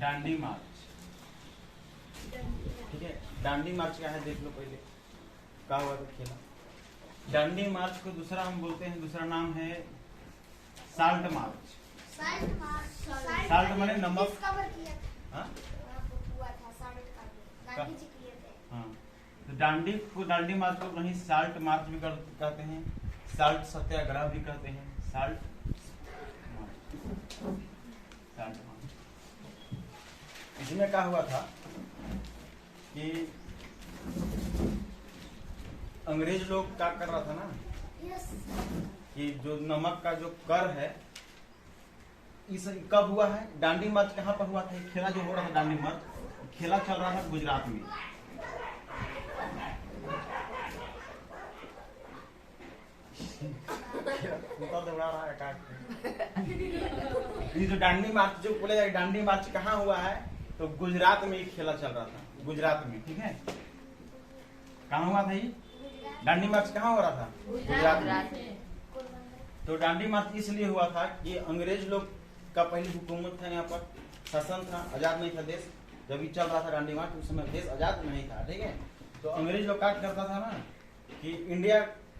डांडी मार्च। ठीक है, डांडी मार्च क्या है देख लो पहले, क्या हुआ था खेला। डांडी मार्च को दूसरा हम बोलते हैं, दूसरा नाम है साल्ट मार्च। साल्ट माने नमक। हाँ, तो डांडी को, डांडी मार्च को कहीं साल्ट मार्च भी कहते हैं, साल्ट सत्याग्रह भी कहते हैं, साल्ट मार्च। इसमें क्या हुआ था कि अंग्रेज लोग क्या कर रहा था ना, कि जो नमक का जो कर है, इस कब हुआ है, डांडी मार्च कहाँ पर हुआ था, खेला जो हो रहा था डांडी मार्च, खेला चल रहा था गुजरात में। ये जो डांडी मार्च जो बोले, डांडी मार्च कहाँ हुआ है, तो गुजरात में ही खेला चल रहा था, गुजरात में। ठीक है, कहाँ हुआ था ये डांडी मार्च, कहाँ हो रहा था, गुजरात में। तो डांडी मार्च इसलिए हुआ था कि अंग्रेज लोग का पहली हुकूमत था, यहाँ पर शासन था, आजाद नहीं था देश जब ये चल रहा था डांडी मार्च, उस समय देश आजाद नहीं था। ठीक है, तो अंग्रेज लोग क्या करता था ना कि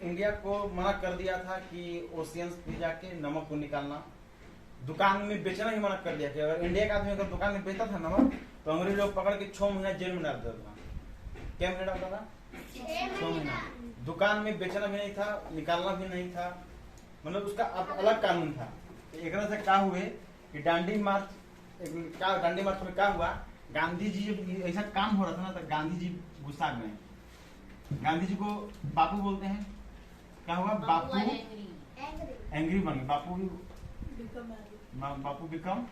इंडिया को मना कर दिया था कि ओशियंस पे जाके नमक को निकालना, दुकान में बेचना ही मना कर दिया कि अगर इंडिया का आदमी अगर दुकान में बेचता था नमक, तो अंग्रेज लोग पकड़ के 6 महीना जेल में डाल देता था। क्या महीना डालता था, 6 महीना। दुकान में बेचना भी नहीं था, निकालना भी नहीं था, मतलब उसका अलग कानून था। एक तरह से क्या हुए कि डांडी मार्च में क्या हुआ, गांधी जी जब ऐसा काम हो रहा था ना, तो गांधी जी गुस्सा गए। गांधी जी को बापू बोलते हैं, क्या हुआ, बापू एंग्री बन गए, बापू बिकम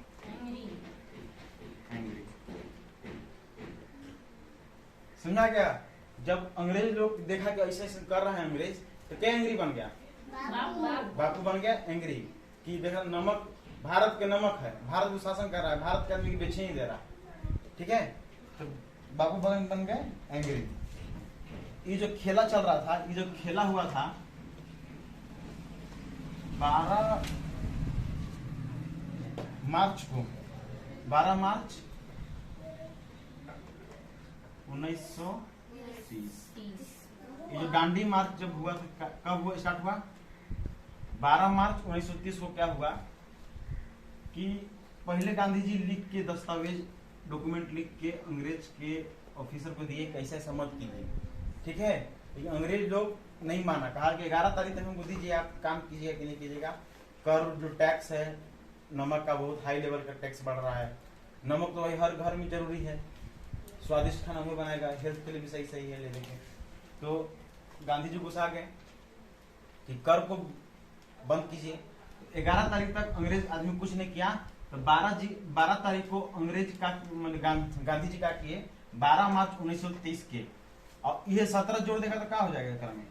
एंग्री। समझा क्या, जब अंग्रेज लोग देखा कि ऐसे ऐसे कर रहा है अंग्रेज, तो क्या एंग्री बन गया, बापू बन गया एंग्री, कि देखा नमक भारत के नमक है, भारत को शासन कर रहा है, भारत के आदमी की बेचे नहीं दे रहा। ठीक है, तो बापू बन गए एंग्री। ये जो खेला चल रहा था, ये जो खेला हुआ था 12 मार्च 1930। ये जो डांडी मार्च जब हुआ था, कब हुआ, स्टार्ट हुआ 12 मार्च 1930 को। क्या हुआ कि पहले गांधी जी लिख के दस्तावेज, डॉक्यूमेंट लिख के अंग्रेज के ऑफिसर को दिए, कैसे समझ कीजिए। ठीक है, लेकिन अंग्रेज लोग नहीं माना, कहा कि 11 तारीख तक हमको दीजिए, आप काम कीजिएगा कि नहीं कीजिएगा। कर जो टैक्स है नमक का, बहुत हाई लेवल का टैक्स बढ़ रहा है। नमक तो भाई हर घर में जरूरी है, स्वादिष्ट खाना वो बनाएगा, हेल्थ के लिए भी सही है लेने के। तो गांधी जी गुस्सा गए कि कर को बंद कीजिए। 11 तारीख तक अंग्रेज आदमी कुछ नहीं किया, तो 12 तारीख को अंग्रेज का गांधी जी का किए 12 मार्च 1930 के, और ये 17 जोड़ देगा तो क्या हो जाएगा क्रम में,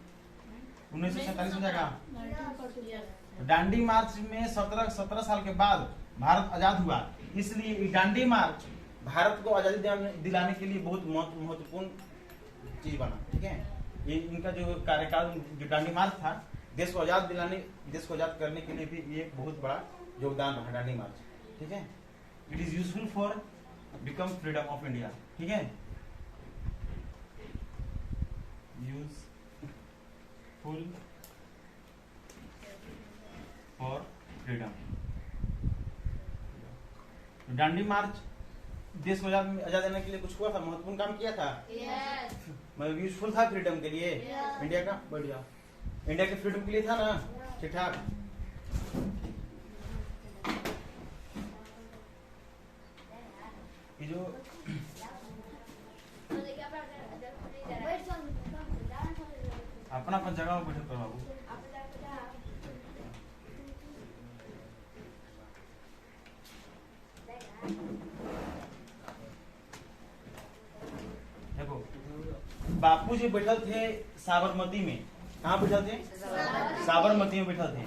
1947 हो जाएगा। डांडी मार्च में 17 साल के बाद भारत आजाद हुआ, इसलिए डांडी मार्च भारत को आजादी दिलाने के लिए बहुत महत्वपूर्ण चीज बना। ठीक है, ये इनका जो कार्यकाल, जो डांडी मार्च था, देश को आजाद करने के लिए भी ये बहुत बड़ा योगदान रहा डांडी मार्च। ठीक है, it is useful for become freedom of India. ठीक है, यूजफुल फॉर फ्रीडम। डांडी मार्च देश को आजाद देने के लिए कुछ हुआ था, महत्वपूर्ण काम किया था। मतलब यूजफुल था फ्रीडम के लिए। इंडिया का बढ़िया, इंडिया के फ्रीडम के लिए था ना, ठीक ठाक। ये जो अपना जगह में बैठे करो बाबू। देखो, बापू जी बैठल थे साबरमती में। कहाँ बैठल थे, साबरमती में बैठल थे।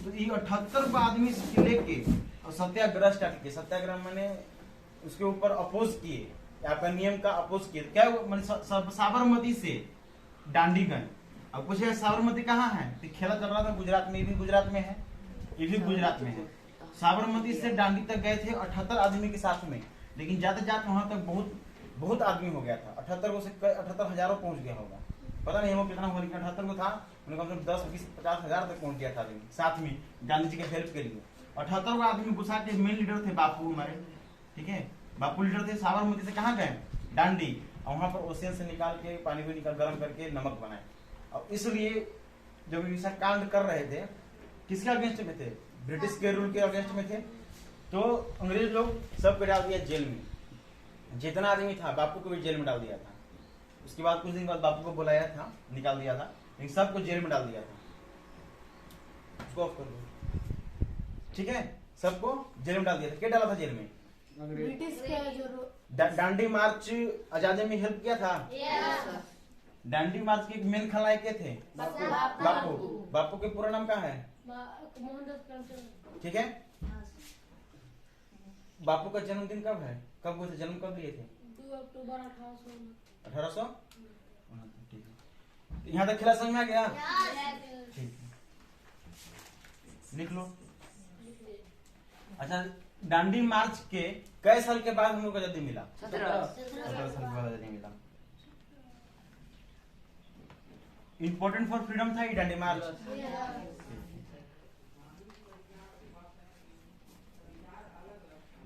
तो ये 78 आदमी से लेके और सत्याग्रह स्टार्ट किए। सत्याग्रह मैंने उसके ऊपर अपोज किए, आपका नियम का अपोज किए। क्या साबरमती से डांडीगंज। अब कुछ साबरमती कहाँ है, तो खेला चल रहा था गुजरात में, ये भी गुजरात में है, ये भी गुजरात में है। साबरमती से डांडी तक गए थे 78 आदमी के साथ में। लेकिन जाते जाते वहां तक बहुत बहुत आदमी हो गया था। 78 से 78 हजारों पहुंच गया होगा, पता नहीं वो कितना हुआ, लेकिन 78 को था, उन्हें कम से कम 10, 20, 50 हजार तक पहुंच गया था आदमी साथ में गांधी जी के हेल्प के लिए। 78 को आदमी घुसा के मेन लीडर थे बापू हमारे, ठीक है, बापू लीडर थे। साबरमती से कहाँ गए? डांडी, और वहां पर ओशियन से निकाल के पानी को निकाल गर्म करके नमक बनाए। और इसलिए जब ऐसा कांड कर रहे थे, किसके अगेंस्ट में थे? ब्रिटिश के रूल के अगेंस्ट में थे। तो अंग्रेज लोग सबको डाल दिया जेल में, जितना आदमी था बापू को भी जेल में डाल दिया था। उसके बाद कुछ दिन बाद बापू को बुलाया था, निकाल दिया था, लेकिन सबको जेल में डाल दिया था। उसको ऑफ कर दो, ठीक है, सबको जेल में डाल दिया था। क्या डाला था जेल में? ब्रिटिश के जो डांडी मार्च आजादी में हेल्प किया था। डांडी मार्च के मेन खलनायक के थे बापू। बापू के पूरा नाम क्या है? ठीक है। बापू का जन्मदिन कब है? कब हुए थे? जन्म कब लिए थे? 2 अक्टूबर 1800। ठीक है, यहाँ तक खिला समझ में आ गया? ठीक है, लिख लो। अच्छा, डांडी मार्च के कई साल के बाद हम लोग को आजादी मिला? 17 साल के बाद आजादी मिला। इम्पोर्टेंट फॉर फ्रीडम था ये डांडी मार्च।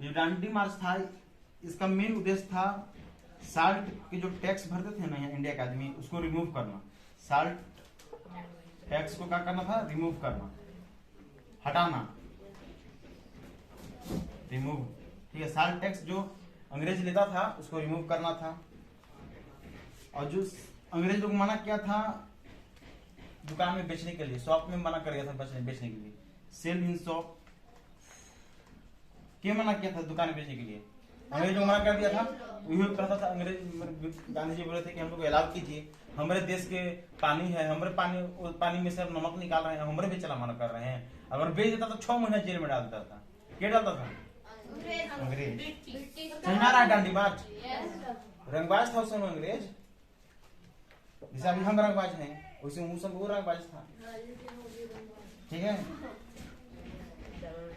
ये डांडी मार्च था, इसका मेन उद्देश्य था साल्ट के जो टैक्स भरते थे ना यहाँ इंडिया के आदमी, उसको रिमूव करना। साल्ट टैक्स को क्या करना था? रिमूव करना, हटाना, रिमूव, ठीक है। साल्ट टैक्स जो अंग्रेज लेता था उसको रिमूव करना था। और जो अंग्रेज लोग मना किया था दुकान में बेचने के लिए, शॉप में मना कर दिया था बेचने के लिए, सेल इन शॉप। क्या मना किया था दुकान में बेचने के लिए? अंग्रेज लोग मना कर दिया था। वही कहता था अंग्रेज, गांधी जी बोले थे कि हम लोग अलाउ कीजिए, हमारे देश के पानी है, हमारे पानी में से नमक निकाल रहे हैं, हमारे भी चला मना कर रहे हैं। अगर बेच देता तो 6 महीने जेल में डाल देता था। क्या डालता था? अंग्रेज। समझा रहा है डांडी मार्च? रंगबाज था उस समय अंग्रेज, जैसे अभी हम रंगबाज हैं, वैसे उस समय वो रंगबाज था, ठीक है।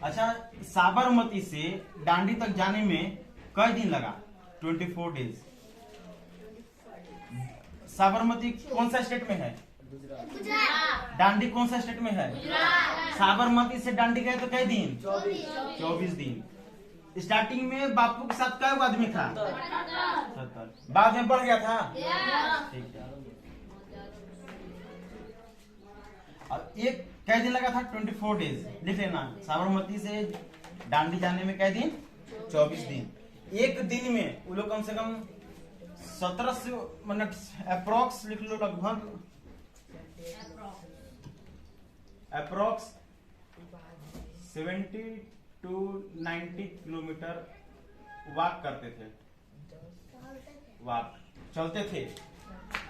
अच्छा, साबरमती से डांडी तक जाने में कई दिन लगा? 24 डेज। साबरमती कौन सा स्टेट में है? डांडी कौन सा स्टेट में है? साबरमती से डांडी गए तो कई दिन? 24 दिन। स्टार्टिंग में बापू के साथ कई आदमी था? 70। बाद में बढ़ गया था? ठीक है। और एक कई दिन लगा था? 24 डेज। लिख लेना, साबरमती से डांडी जाने में कई दिन? 24 दिन। एक दिन में वो लोग कम से कम 17 मिनट अप्रोक्स लिख लो, लगभग अप्रोक्स 70 to 90 किलोमीटर वॉक करते थे, वॉक चलते थे।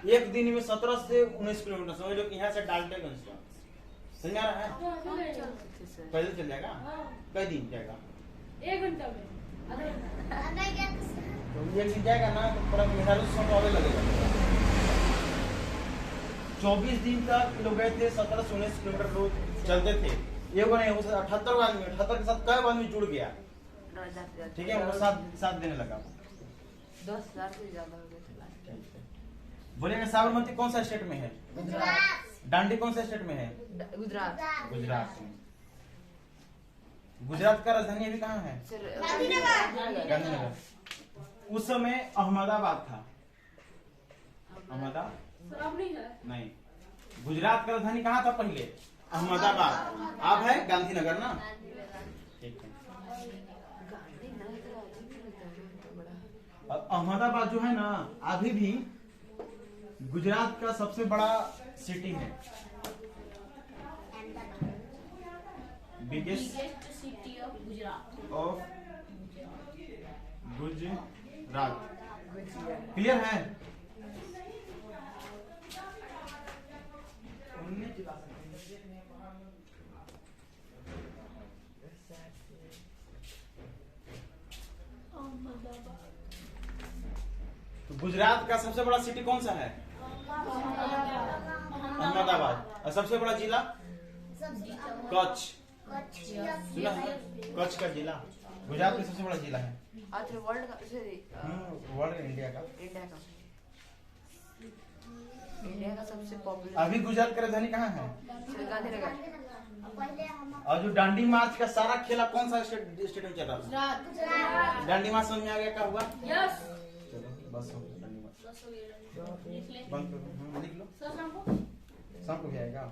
एक दिन में 17 से 19 किलोमीटर। समझ लो कि यहाँ से डाल्टनगंज का, समझ आ रहा है? पैदल चल जाएगा? कई दिन जाएगा? 1 घंटा में। तो एक दिन जाएगा ना तो पूरा मेहरारू समय लगेगा। 24 दिन तक लोग गए थे, 17 से 19 किलोमीटर रोज चलते थे। ये नहीं हो सकता 78 आदमी, 78 के साथ कई आदमी जुड़ गया, ठीक है, वो साथ देने लगा। 10,000 से ज्यादा हो गए। बोलेंगे साबरमती कौन सा स्टेट में है? डांडी कौन सा स्टेट में है? गुजरात। गुजरात में। गुजरात का राजधानी अभी कहाँ है? गांधीनगर। उस समय अहमदाबाद था। अब नहीं है। नहीं, गुजरात का राजधानी कहाँ था पहले? अहमदाबाद। अब है गांधीनगर ना? ठीक है। और अहमदाबाद जो है ना अभी भी गुजरात का सबसे बड़ा सिटी है, biggest city of Gujarat. Of Gujarat. Clear है? तो गुजरात का सबसे बड़ा सिटी कौन सा है? अहमदाबाद। और सबसे बड़ा जिला? कच्छ। सुना है? कच्छ का जिला गुजरात में सबसे बड़ा जिला है अच्छा वर्ल्ड का वर्ल्ड इंडिया का। इंडिया का सबसे पॉपुलर अभी गुजरात का राजधानी कहाँ है? गांधीनगर। और जो डांडी मार्च का सारा खेला कौन सा स्टेट में चल रहा था? गुजरात। डांडी मार्च समझ में आ गया क्या हुआ? यस। चलो बस हो गया डांडी मार्च। लिख ले। बंद करो, लिख लो। सर शाम को शाम को भी आएगा।